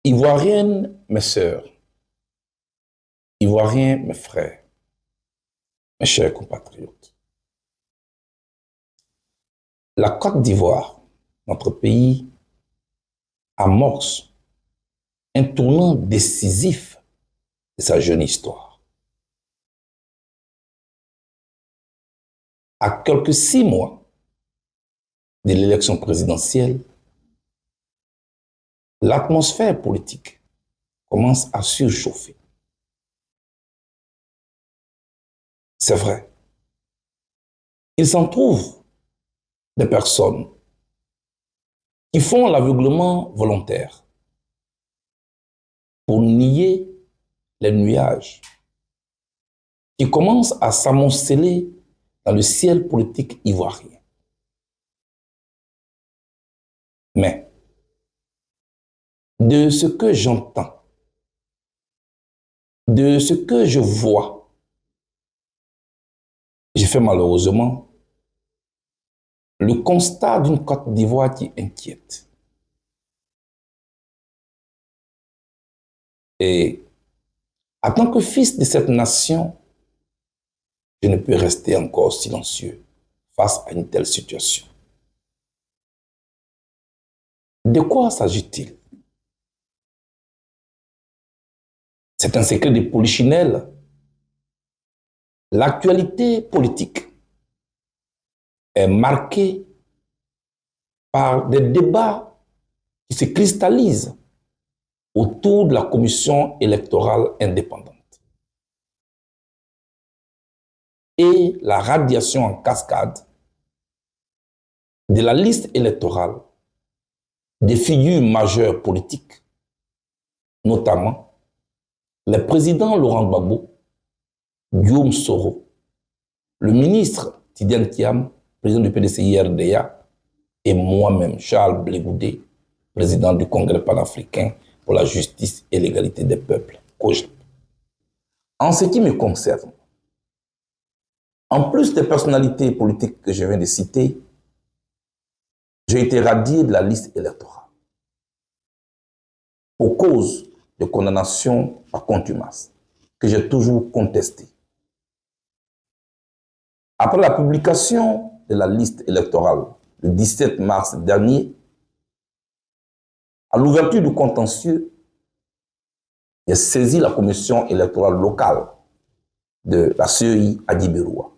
Ivoiriennes, mes sœurs, Ivoiriens, mes frères, mes chers compatriotes, la Côte d'Ivoire, notre pays, amorce un tournant décisif de sa jeune histoire. À quelques 6 mois de l'élection présidentielle, l'atmosphère politique commence à surchauffer. C'est vrai. Il s'en trouve des personnes qui font l'aveuglement volontaire pour nier les nuages qui commencent à s'amonceler dans le ciel politique ivoirien. Mais de ce que j'entends, de ce que je vois, j'ai fait malheureusement le constat d'une Côte d'Ivoire qui inquiète. Et en tant que fils de cette nation, je ne peux rester encore silencieux face à une telle situation. De quoi s'agit-il? C'est un secret de polichinelle. L'actualité politique est marquée par des débats qui se cristallisent autour de la commission électorale indépendante et la radiation en cascade de la liste électorale des figures majeures politiques, notamment le président Laurent Gbagbo, Guillaume Soro, le ministre Tidiane Thiam, président du PDCI-RDA, et moi-même, Charles Blé Goudé, président du Congrès panafricain pour la justice et l'égalité des peuples, COJEP. En ce qui me concerne, en plus des personnalités politiques que je viens de citer, j'ai été radié de la liste électorale pour cause de condamnation par contumace, que j'ai toujours contestée. Après la publication de la liste électorale le 17 mars dernier, à l'ouverture du contentieux, j'ai saisi la commission électorale locale de la CEI à Dibéroua.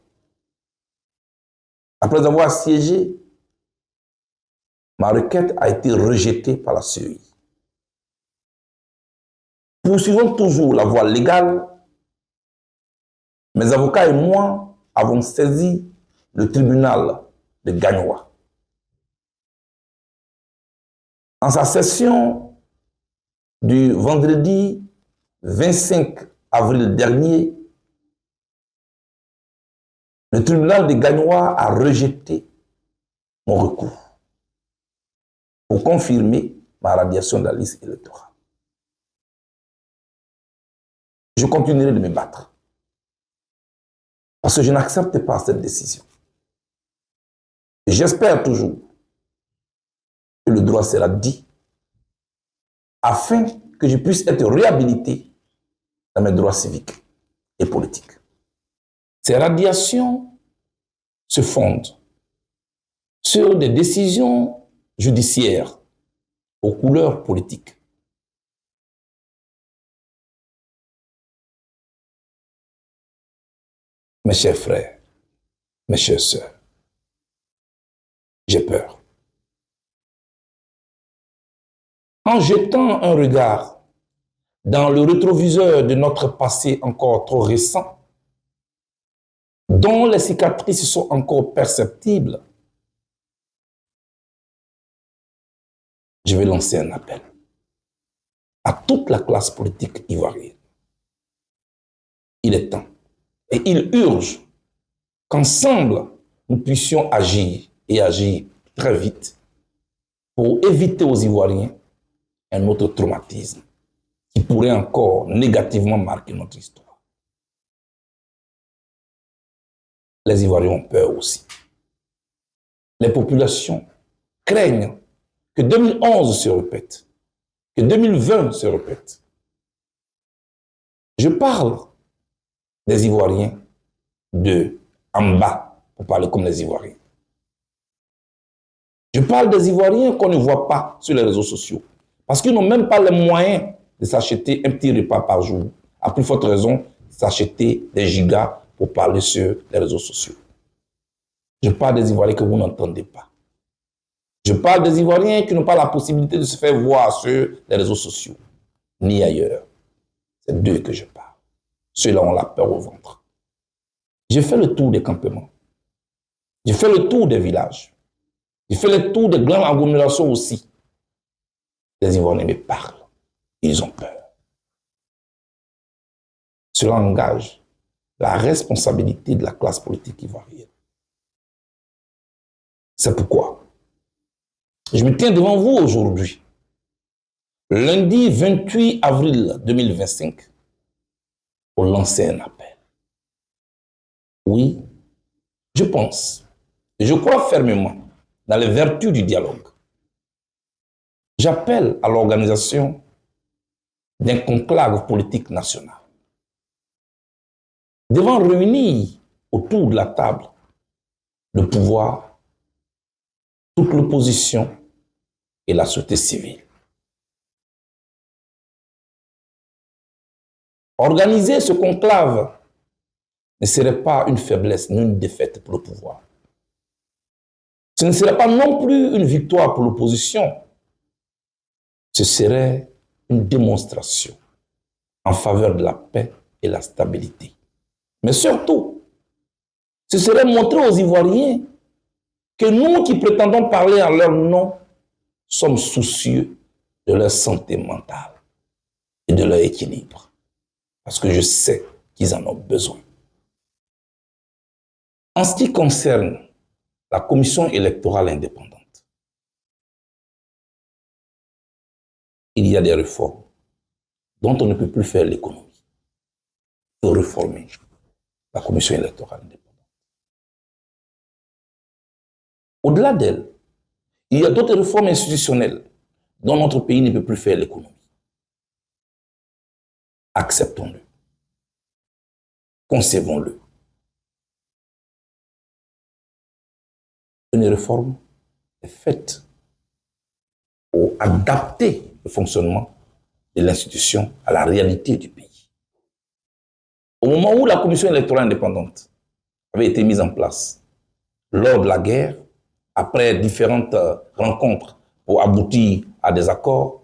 Après avoir siégé, ma requête a été rejetée par la CEI. Poursuivons toujours la voie légale. Mes avocats et moi avons saisi le tribunal de Gagnoa. En sa session du vendredi 25 avril dernier, le tribunal de Gagnoa a rejeté mon recours pour confirmer ma radiation de la liste électorale. Je continuerai de me battre parce que je n'accepte pas cette décision. J'espère toujours que le droit sera dit afin que je puisse être réhabilité dans mes droits civiques et politiques. Ces radiations se fondent sur des décisions judiciaires aux couleurs politiques. Mes chers frères, mes chères sœurs, j'ai peur. En jetant un regard dans le rétroviseur de notre passé encore trop récent, dont les cicatrices sont encore perceptibles, je vais lancer un appel à toute la classe politique ivoirienne. Il est temps et il urge qu'ensemble nous puissions agir et agir très vite pour éviter aux Ivoiriens un autre traumatisme qui pourrait encore négativement marquer notre histoire. Les Ivoiriens ont peur aussi. Les populations craignent que 2011 se répète, que 2020 se répète. Je parle des Ivoiriens de en bas, pour parler comme les Ivoiriens. Je parle des Ivoiriens qu'on ne voit pas sur les réseaux sociaux, parce qu'ils n'ont même pas les moyens de s'acheter un petit repas par jour. À plus forte raison, s'acheter des gigas pour parler sur les réseaux sociaux. Je parle des Ivoiriens que vous n'entendez pas. Je parle des Ivoiriens qui n'ont pas la possibilité de se faire voir sur les réseaux sociaux, ni ailleurs. C'est d'eux que je parle. Ceux-là ont la peur au ventre. J'ai fait le tour des campements. J'ai fait le tour des villages. J'ai fait le tour des grandes agglomérations aussi. Les Ivoiriens me parlent. Ils ont peur. Cela engage la responsabilité de la classe politique ivoirienne. C'est pourquoi je me tiens devant vous aujourd'hui, lundi 28 avril 2025, pour lancer un appel. Oui, je pense et je crois fermement dans les vertus du dialogue. J'appelle à l'organisation d'un conclave politique national, devant réunir autour de la table le pouvoir, toute l'opposition et la société civile. Organiser ce conclave ne serait pas une faiblesse ni une défaite pour le pouvoir. Ce ne serait pas non plus une victoire pour l'opposition. Ce serait une démonstration en faveur de la paix et la stabilité. Mais surtout, ce serait montrer aux Ivoiriens que nous qui prétendons parler en leur nom sommes soucieux de leur santé mentale et de leur équilibre. Parce que je sais qu'ils en ont besoin. En ce qui concerne la commission électorale indépendante, il y a des réformes dont on ne peut plus faire l'économie. Il faut réformer la commission électorale indépendante. Au-delà d'elle, il y a d'autres réformes institutionnelles dont notre pays ne peut plus faire l'économie. Acceptons-le. Concevons-le. Une réforme est faite pour adapter le fonctionnement de l'institution à la réalité du pays. Au moment où la commission électorale indépendante avait été mise en place, lors de la guerre, après différentes rencontres pour aboutir à des accords,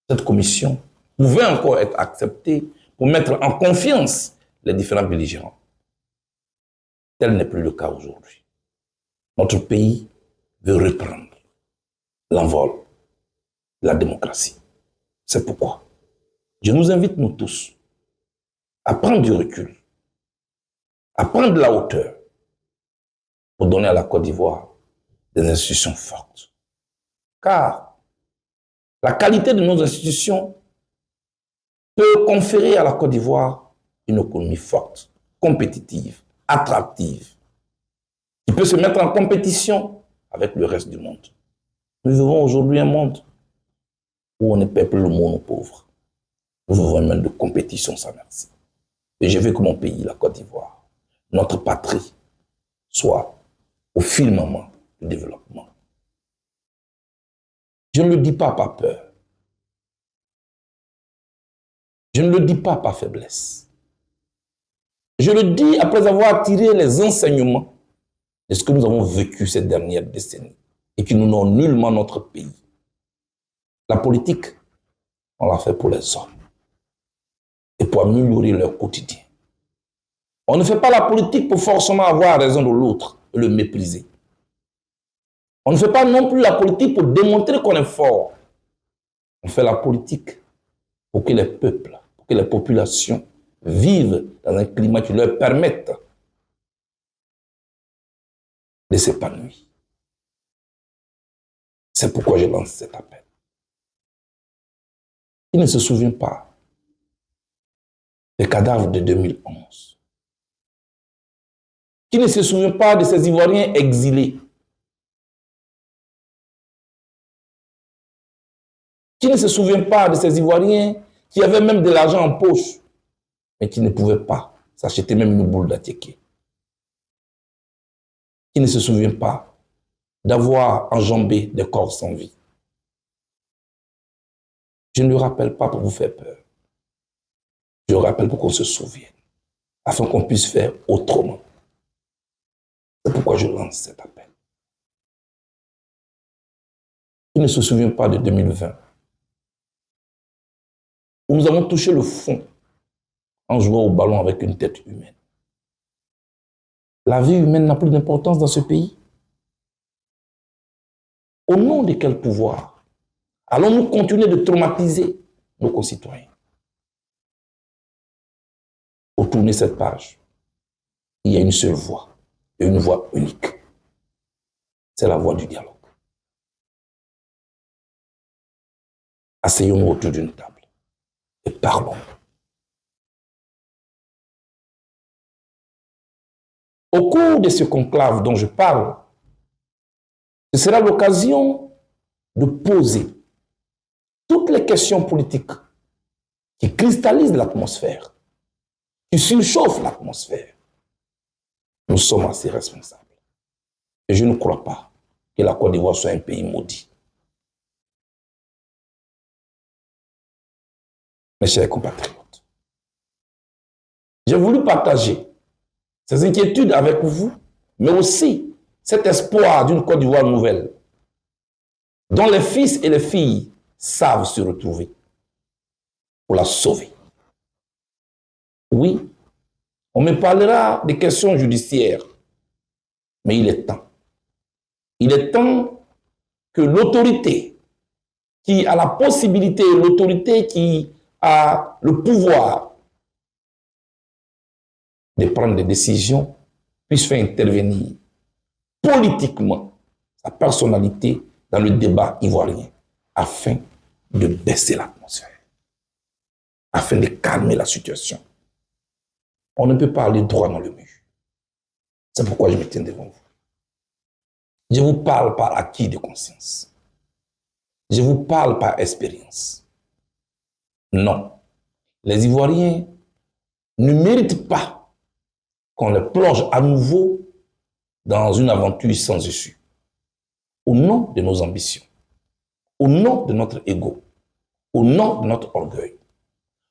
cette commission pouvait encore être acceptée pour mettre en confiance les différents belligérants. Tel n'est plus le cas aujourd'hui. Notre pays veut reprendre l'envol de la démocratie. C'est pourquoi je nous invite, nous tous, à prendre du recul, à prendre de la hauteur pour donner à la Côte d'Ivoire des institutions fortes. Car la qualité de nos institutions peut conférer à la Côte d'Ivoire une économie forte, compétitive, attractive, qui peut se mettre en compétition avec le reste du monde. Nous vivons aujourd'hui un monde où on ne paie plus le monde aux pauvres. Nous vivons un monde de compétition sans merci. Et je veux que mon pays, la Côte d'Ivoire, notre patrie, soit au firmament du développement. Je ne le dis pas par peur. Je ne le dis pas par faiblesse. Je le dis après avoir tiré les enseignements de ce que nous avons vécu ces dernières décennies et qui nous n'ont nullement notre pays. La politique, on l'a fait pour les hommes et pour améliorer leur quotidien. On ne fait pas la politique pour forcément avoir raison de l'autre et le mépriser. On ne fait pas non plus la politique pour démontrer qu'on est fort. On fait la politique pour que les peuples, pour que les populations vivent dans un climat qui leur permette de s'épanouir. C'est pourquoi je lance cet appel. Il ne se souvient pas des cadavres de 2011. Qui ne se souvient pas de ces Ivoiriens exilés. Qui ne se souvient pas de ces Ivoiriens qui avaient même de l'argent en poche, mais qui ne pouvaient pas s'acheter même une boule d'attiéké. Qui ne se souvient pas d'avoir enjambé des corps sans vie. Je ne le rappelle pas pour vous faire peur. Je le rappelle pour qu'on se souvienne, afin qu'on puisse faire autrement. C'est pourquoi je lance cet appel. Qui ne se souvient pas de 2020, où nous avons touché le fond en jouant au ballon avec une tête humaine. La vie humaine n'a plus d'importance dans ce pays. Au nom de quel pouvoir allons-nous continuer de traumatiser nos concitoyens? Pour tourner cette page, il y a une seule voie, et une voie unique. C'est la voie du dialogue. Asseyons-nous autour d'une table et parlons. Au cours de ce conclave dont je parle, ce sera l'occasion de poser toutes les questions politiques qui cristallisent l'atmosphère, qui surchauffent l'atmosphère. Nous sommes assez responsables. Et je ne crois pas que la Côte d'Ivoire soit un pays maudit. Mes chers compatriotes, j'ai voulu partager ces inquiétudes avec vous, mais aussi cet espoir d'une Côte d'Ivoire nouvelle, dont les fils et les filles savent se retrouver pour la sauver. Oui, on me parlera des questions judiciaires, mais il est temps. Il est temps que l'autorité qui a la possibilité, l'autorité qui a le pouvoir de prendre des décisions puisse faire intervenir politiquement sa personnalité dans le débat ivoirien afin de baisser l'atmosphère, afin de calmer la situation. On ne peut pas aller droit dans le mur. C'est pourquoi je me tiens devant vous. Je vous parle par acquis de conscience. Je vous parle par expérience. Non, les Ivoiriens ne méritent pas qu'on les plonge à nouveau dans une aventure sans issue. Au nom de nos ambitions, au nom de notre ego, au nom de notre orgueil.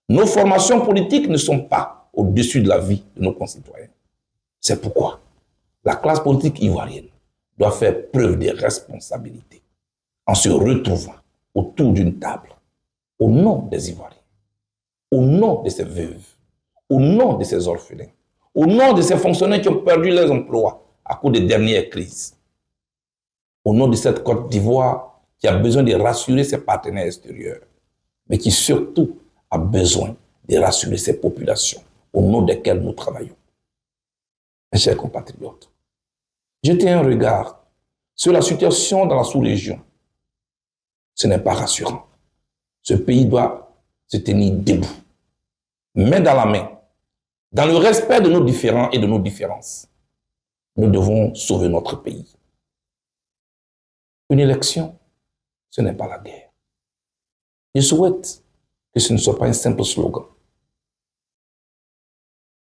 Nos formations politiques ne sont pas au-dessus de la vie de nos concitoyens. C'est pourquoi la classe politique ivoirienne doit faire preuve de responsabilité en se retrouvant autour d'une table au nom des Ivoiriens, au nom de ces veuves, au nom de ces orphelins, au nom de ces fonctionnaires qui ont perdu leurs emplois à cause des dernières crises, au nom de cette Côte d'Ivoire qui a besoin de rassurer ses partenaires extérieurs, mais qui surtout a besoin de rassurer ses populations au nom desquelles nous travaillons. Mes chers compatriotes, jetez un regard sur la situation dans la sous-région. Ce n'est pas rassurant. Ce pays doit se tenir debout, main dans la main, dans le respect de nos différends et de nos différences. Nous devons sauver notre pays. Une élection, ce n'est pas la guerre. Je souhaite que ce ne soit pas un simple slogan.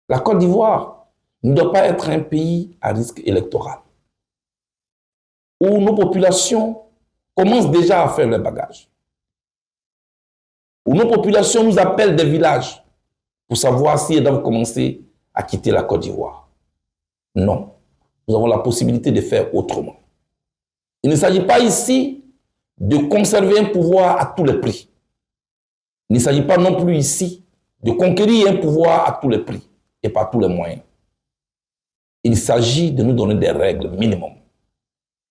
La Côte d'Ivoire ne doit pas être un pays à risque électoral, où nos populations commencent déjà à faire les bagages, où nos populations nous appellent des villages pour savoir si elles doivent commencer à quitter la Côte d'Ivoire. Non, nous avons la possibilité de faire autrement. Il ne s'agit pas ici de conserver un pouvoir à tous les prix. Il ne s'agit pas non plus ici de conquérir un pouvoir à tous les prix et par tous les moyens. Il s'agit de nous donner des règles minimum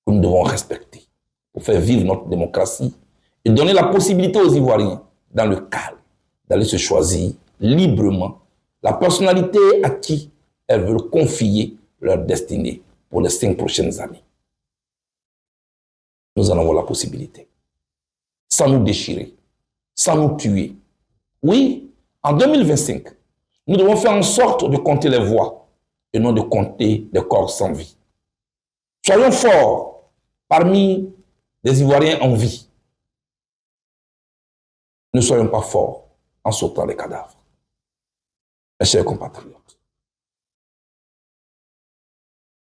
que nous devons respecter pour faire vivre notre démocratie et donner la possibilité aux Ivoiriens, dans le calme, d'aller se choisir librement la personnalité à qui elles veulent confier leur destinée pour les 5 prochaines années. Nous en avons la possibilité, sans nous déchirer, sans nous tuer. Oui, en 2025, nous devons faire en sorte de compter les voix et non de compter les corps sans vie. Soyons forts parmi les Ivoiriens en vie. Ne soyons pas forts en sautant les cadavres. Mes chers compatriotes,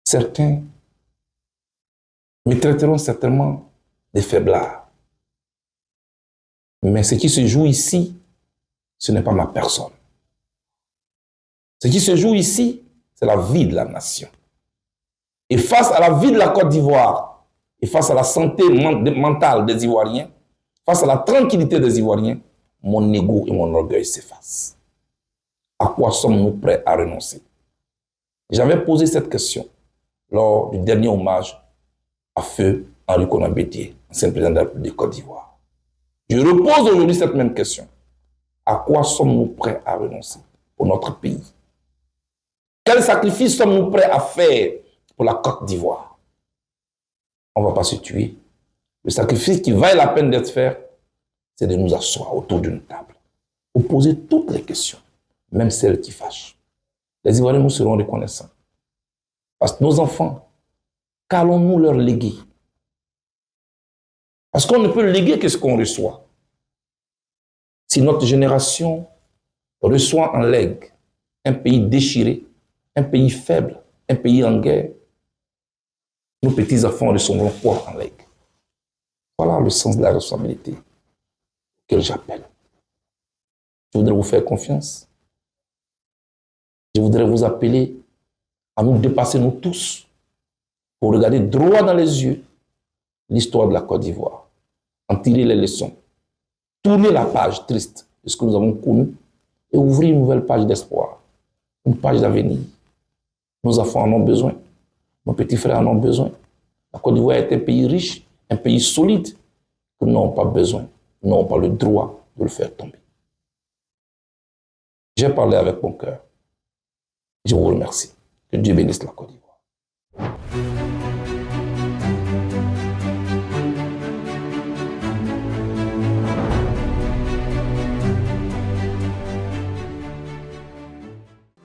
certains me traiteront certainement de faiblard. Mais ce qui se joue ici, ce n'est pas ma personne. Ce qui se joue ici, c'est la vie de la nation. Et face à la vie de la Côte d'Ivoire, et face à la santé mentale des Ivoiriens, face à la tranquillité des Ivoiriens, mon ego et mon orgueil s'effacent. À quoi sommes-nous prêts à renoncer? J'avais posé cette question lors du dernier hommage à feu Henri Konan Bédié, ancien président de la République de Côte d'Ivoire. Je repose aujourd'hui cette même question. À quoi sommes-nous prêts à renoncer pour notre pays? Quel sacrifice sommes-nous prêts à faire pour la Côte d'Ivoire? On ne va pas se tuer. Le sacrifice qui vaille la peine d'être fait, c'est de nous asseoir autour d'une table pour poser toutes les questions, même celles qui fâchent. Les Ivoiriens nous seront reconnaissants. Parce que nos enfants, qu'allons-nous leur léguer? Parce qu'on ne peut léguer que ce qu'on reçoit. Si notre génération reçoit en legs un pays déchiré, un pays faible, un pays en guerre, nos petits-enfants recevront quoi en legs? Voilà le sens de la responsabilité que j'appelle. Je voudrais vous faire confiance. Je voudrais vous appeler à nous dépasser, nous tous, pour regarder droit dans les yeux l'histoire de la Côte d'Ivoire, en tirer les leçons, tourner la page triste de ce que nous avons connu et ouvrir une nouvelle page d'espoir, une page d'avenir. Nos enfants en ont besoin, nos petits frères en ont besoin. La Côte d'Ivoire est un pays riche, un pays solide, que nous n'avons pas besoin, nous n'avons pas le droit de le faire tomber. J'ai parlé avec mon cœur. Je vous remercie. Que Dieu bénisse la Côte d'Ivoire.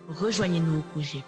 Rejoignez-nous au projet